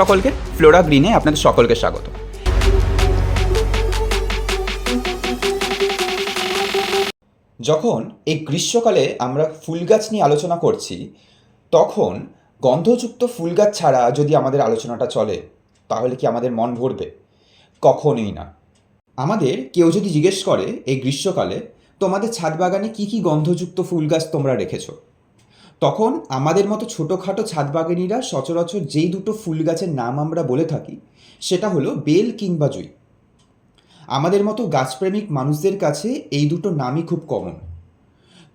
সকলকে, ফ্লোরা গ্রিনে আপনাদের সকলকে স্বাগত। যখন এই গ্রীষ্মকালে আমরা ফুল গাছ নিয়ে আলোচনা করছি, তখন গন্ধযুক্ত ফুল গাছ ছাড়া যদি আমাদের আলোচনাটা চলে, তাহলে কি আমাদের মন ভরবে? কখনোই না। আমাদের কেউ যদি জিজ্ঞেস করে এই গ্রীষ্মকালে তোমাদের ছাদ বাগানে কী কী গন্ধযুক্ত ফুল গাছ তোমরা রেখেছো, তখন আমাদের মতো ছোটোখাটো ছাদ বাগানিরা সচরাচর যেই দুটো ফুল গাছের নাম আমরা বলে থাকি, সেটা হলো বেল কিংবা জুঁই। আমাদের মতো গাছপ্রেমিক মানুষদের কাছে এই দুটো নামই খুব কমন।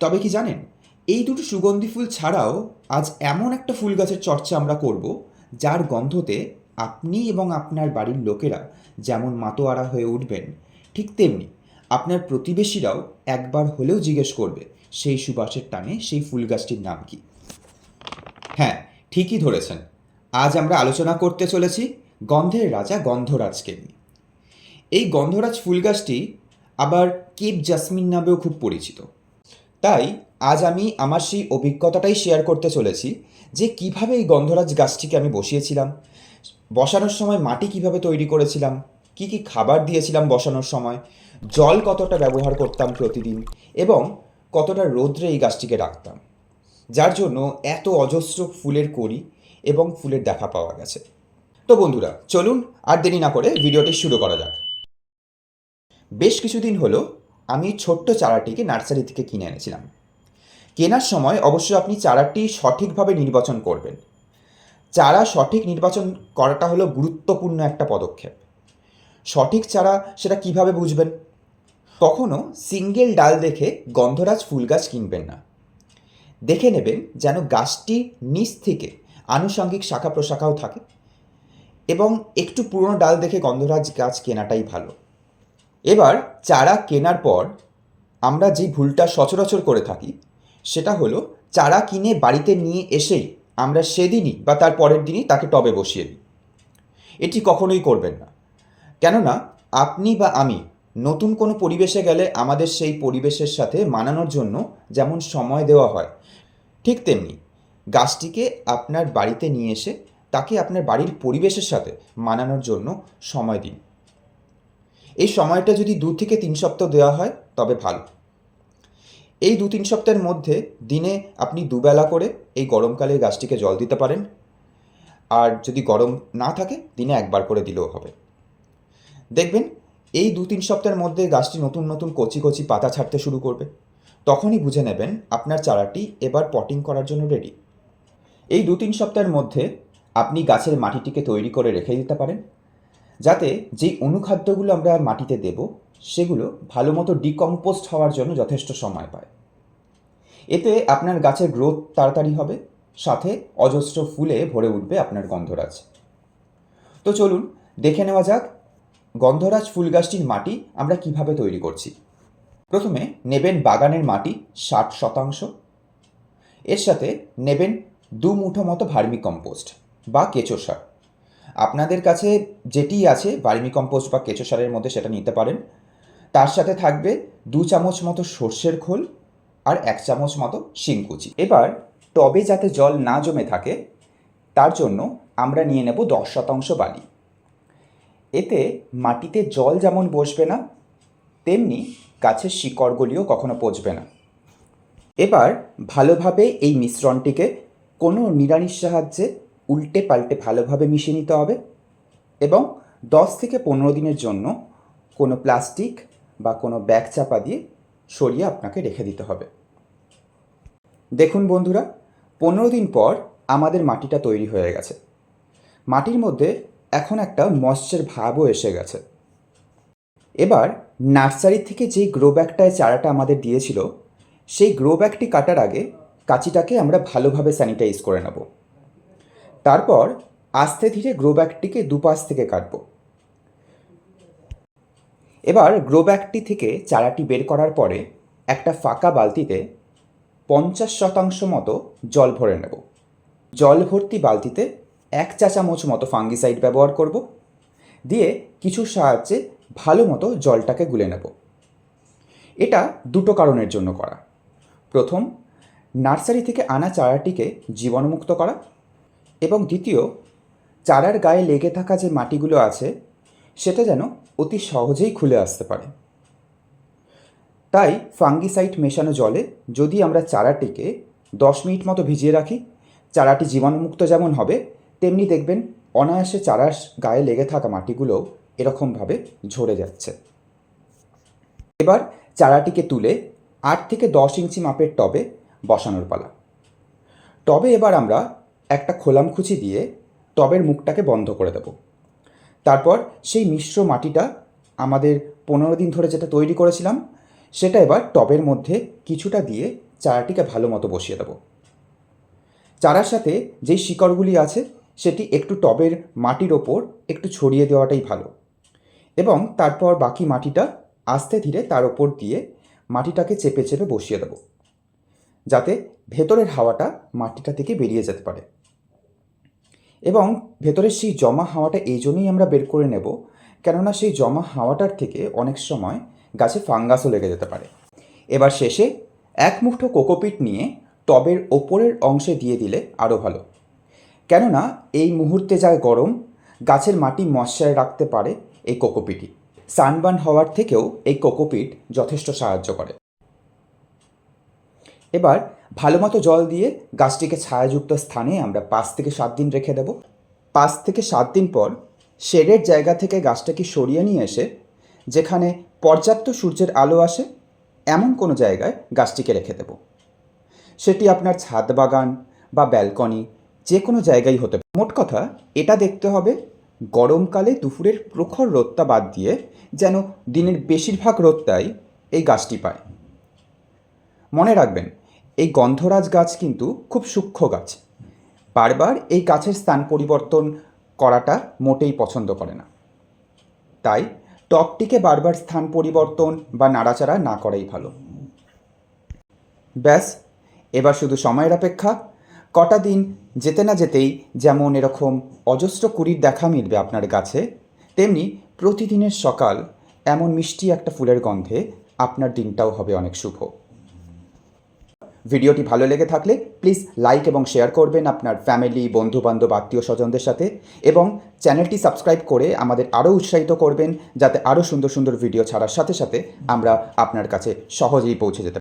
তবে কি জানেন, এই দুটো সুগন্ধি ফুল ছাড়াও আজ এমন একটা ফুল গাছের চর্চা আমরা করব, যার গন্ধতে আপনি এবং আপনার বাড়ির লোকেরা যেমন মাতোয়ারা হয়ে উঠবেন, ঠিক তেমনি আপনার প্রতিবেশীরাও একবার হলেও জিজ্ঞেস করবে সেই সুবাসের টানে সেই ফুল গাছটির নাম কি। হ্যাঁ, ঠিকই ধরেছেন। আজ আমরা আলোচনা করতে চলেছি গন্ধের রাজা গন্ধরাজকে নিয়ে। এই গন্ধরাজ ফুল গাছটি আবার কেপ জাসমিন নামেও খুব পরিচিত। তাই আজ আমি আমার সেই অভিজ্ঞতাটাই শেয়ার করতে চলেছি যে কিভাবে এই গন্ধরাজ গাছটিকে আমি বসিয়েছিলাম, বসানোর সময় মাটি কিভাবে তৈরি করেছিলাম, কি কি খাবার দিয়েছিলাম বসানোর সময়, জল কতটা ব্যবহার করতাম প্রতিদিন, এবং কতটা রৌদ্রে এই গাছটিকে রাখতাম, যার জন্য এত অজস্র ফুলের কড়ি এবং ফুলের দেখা পাওয়া গেছে। তো বন্ধুরা, চলুন আর দেরি না করে ভিডিওটি শুরু করা যাক। বেশ কিছুদিন হলো আমি ছোট্ট চারাটিকে নার্সারি থেকে কিনে এনেছিলাম। কেনার সময় অবশ্যই আপনি চারাটি সঠিকভাবে নির্বাচন করবেন। চারা সঠিক নির্বাচন করাটা হলো গুরুত্বপূর্ণ একটা পদক্ষেপ। সঠিক চারা সেটা কিভাবে বুঝবেন? কখনও সিঙ্গেল ডাল দেখে গন্ধরাজ ফুল গাছ কিনবেন না। দেখে নেবেন যেন গাছটি নিচ থেকে আনুষঙ্গিক শাখা প্রশাখাও থাকে, এবং একটু পুরনো ডাল দেখে গন্ধরাজ গাছ কেনাটাই ভালো। এবার চারা কেনার পর আমরা যে ভুলটা সচরাচর করে থাকি, সেটা হলো চারা কিনে বাড়িতে নিয়ে এসেই আমরা সেদিনই বা তার পরের দিনই তাকে টবে বসিয়ে দিই। এটি কখনোই করবেন না। কেননা আপনি বা আমি নতুন কোনো পরিবেশে গেলে আমাদের সেই পরিবেশের সাথে মানানোর জন্য যেমন সময় দেওয়া হয়, ঠিক তেমনি গাছটিকে আপনার বাড়িতে নিয়ে এসে তাকে আপনার বাড়ির পরিবেশের সাথে মানানোর জন্য সময় দিন। এই সময়টা যদি 2 থেকে 3 সপ্তাহ দেওয়া হয় তবে ভালো। এই 2-3 সপ্তাহের মধ্যে দিনে আপনি দুবেলা করে এই গরমকালে গাছটিকে জল দিতে পারেন, আর যদি গরম না থাকে দিনে একবার করে দিলেও হবে। দেখবেন এই 2-3 সপ্তাহের মধ্যে গাছটি নতুন নতুন কচি কচি পাতা ছাড়তে শুরু করবে। তখনই বুঝে নেবেন আপনার চারাটি এবার পটিং করার জন্য রেডি। এই 2-3 সপ্তাহের মধ্যে আপনি গাছের মাটিটিকে তৈরি করে রেখে দিতে পারেন, যাতে যেই অনুখাদ্যগুলো আমরা মাটিতে দেব সেগুলো ভালো মতো ডিকম্পোস্ট হওয়ার জন্য যথেষ্ট সময় পায়। এতে আপনার গাছের গ্রোথ তাড়াতাড়ি হবে, সাথে অজস্র ফুলে ভরে উঠবে আপনার গন্ধরাজ। তো চলুন দেখে নেওয়া যাক গন্ধরাজ ফুল গাছটির মাটি আমরা কিভাবে তৈরি করছি। প্রথমে নেবেন বাগানের মাটি 60%, এর সাথে নেবেন 2 মুঠো মতো ভার্মি কম্পোস্ট বা কেঁচো সার। আপনাদের কাছে যেটি আছে ভার্মি কম্পোস্ট বা কেঁচো সারের মধ্যে সেটা নিতে পারেন। তার সাথে থাকবে 2 চামচ মতো সর্ষের খোল আর 1 চামচ মতো শিংকুচি। এবার টবে যাতে জল না জমে থাকে তার জন্য আমরা নিয়ে নেব 10% বালি। এতে মাটিতে জল যেমন বসবে না, তেমনি গাছের শিকড়গুলিও কখনো পচবে না। এবার ভালোভাবে এই মিশ্রণটিকে কোনো নিড়ানির সাহায্যে উল্টে পাল্টে ভালোভাবে মিশিয়ে নিতে হবে, এবং 10 থেকে 15 দিনের জন্য কোনো প্লাস্টিক বা কোনো ব্যাগ চাপা দিয়ে সরিয়ে আপনাকে রেখে দিতে হবে। দেখুন বন্ধুরা, 15 দিন পর আমাদের মাটিটা তৈরি হয়ে গেছে। মাটির মধ্যে এখন একটা ময়েশ্চার ভাবও এসে গেছে। এবার নার্সারি থেকে যেই গ্রো ব্যাগটায় চারাটা আমাদের দিয়েছিল, সেই গ্রো ব্যাগটি কাটার আগে কাঁচিটাকে আমরা ভালোভাবে স্যানিটাইজ করে নেব। তারপর আস্তে ধীরে গ্রো ব্যাগটিকে দুপাশ থেকে কাটব। এবার গ্রো ব্যাগটি থেকে চারাটি বের করার পরে একটা ফাঁকা বালতিতে 50% মতো জল ভরে নেব। জল ভর্তি বালতিতে 1 চা চামচ মতো ফাঙ্গিসাইড ব্যবহার করব, দিয়ে কিছুর সাহায্যে ভালো মতো জলটাকে গুলে নেব। এটা দুটো কারণের জন্য করা। প্রথম, নার্সারি থেকে আনা চারাটিকে জীবাণুমুক্ত করা, এবং দ্বিতীয়, চারার গায়ে লেগে থাকা যে মাটিগুলো আছে সেটা যেন অতি সহজেই খুলে আসতে পারে। তাই ফাঙ্গিসাইড মেশানো জলে যদি আমরা চারাটিকে 10 মিনিট মতো ভিজিয়ে রাখি, চারাটি জীবাণুমুক্ত যেমন হবে, তেমনি দেখবেন অনায়াসে চারার গায়ে লেগে থাকা মাটিগুলো এরকমভাবে ঝরে যাচ্ছে। এবার চারাটিকে তুলে 8 থেকে 10 ইঞ্চি মাপের টবে বসানোর পালা। টবে এবার আমরা একটা খোলামকুচি দিয়ে টবের মুখটাকে বন্ধ করে দেব। তারপর সেই মিশ্র মাটিটা আমাদের 15 দিন ধরে যেটা তৈরি করেছিলাম সেটা এবার টবের মধ্যে কিছুটা দিয়ে চারাটিকে ভালো মতো বসিয়ে দেব। চারার সাথে যেই শিকড়গুলি আছে সেটি একটু টবের মাটির ওপর একটু ছড়িয়ে দেওয়াটাই ভালো, এবং তারপর বাকি মাটিটা আস্তে ধীরে তার ওপর দিয়ে মাটিটাকে চেপে চেপে বসিয়ে দেব, যাতে ভেতরের হাওয়াটা মাটিটা থেকে বেরিয়ে যেতে পারে। এবং ভেতরের সেই জমা হাওয়াটা এই জন্যই আমরা বের করে নেব, কেননা সেই জমা হাওয়াটার থেকে অনেক সময় গাছে ফাঙ্গাসও লেগে যেতে পারে। এবার শেষে 1 মুঠো কোকোপিট নিয়ে টবের ওপরের অংশে দিয়ে দিলে আরও ভালো, কেননা এই মুহূর্তে যা গরম, গাছের মাটি ময়শ্চার রাখতে পারে এই কোকোপিটই। সানবার্ন হওয়ার থেকেও এই কোকোপিট যথেষ্ট সাহায্য করে। এবার ভালো মতো জল দিয়ে গাছটিকে ছায়াযুক্ত স্থানে আমরা 5 থেকে 7 দিন রেখে দেব। 5 থেকে 7 দিন পর শেডের জায়গা থেকে গাছটাকে সরিয়ে নিয়ে এসে যেখানে পর্যাপ্ত সূর্যের আলো আসে এমন কোনো জায়গায় গাছটিকে রেখে দেব। সেটি আপনার ছাদ বাগান বা ব্যালকনি যে কোনো জায়গায় হতে পারে। মোট কথা এটা দেখতে হবে গরমকালে দুপুরের প্রখর রোদটা বাদ দিয়ে যেন দিনের বেশিরভাগ রোদটাই এই গাছটি পায়। মনে রাখবেন, এই গন্ধরাজ গাছ কিন্তু খুব সূক্ষ্ম গাছ, বারবার এই গাছের স্থান পরিবর্তন করাটা মোটেই পছন্দ করে না। তাই টবটিকে বারবার স্থান পরিবর্তন বা নাড়াচাড়া না করাই ভালো। ব্যাস, এবার শুধু সময়ের অপেক্ষা। কটা দিন যেতে না যেতেই যেমন এরকম অজস্র কুড়ির দেখা মিলবে আপনার গাছে, তেমনি প্রতিদিনের সকাল এমন মিষ্টি একটা ফুলের গন্ধে আপনার দিনটাও হবে অনেক শুভ। ভিডিওটি ভালো লেগে থাকলে প্লিজ লাইক এবং শেয়ার করবেন আপনার ফ্যামিলি, বন্ধুবান্ধব, আত্মীয় স্বজনদের সাথে, এবং চ্যানেলটি সাবস্ক্রাইব করে আমাদের আরও উৎসাহিত করবেন, যাতে আরও সুন্দর সুন্দর ভিডিও ছাড়ার সাথে সাথে আমরা আপনার কাছে সহজেই পৌঁছে যেতে পারি।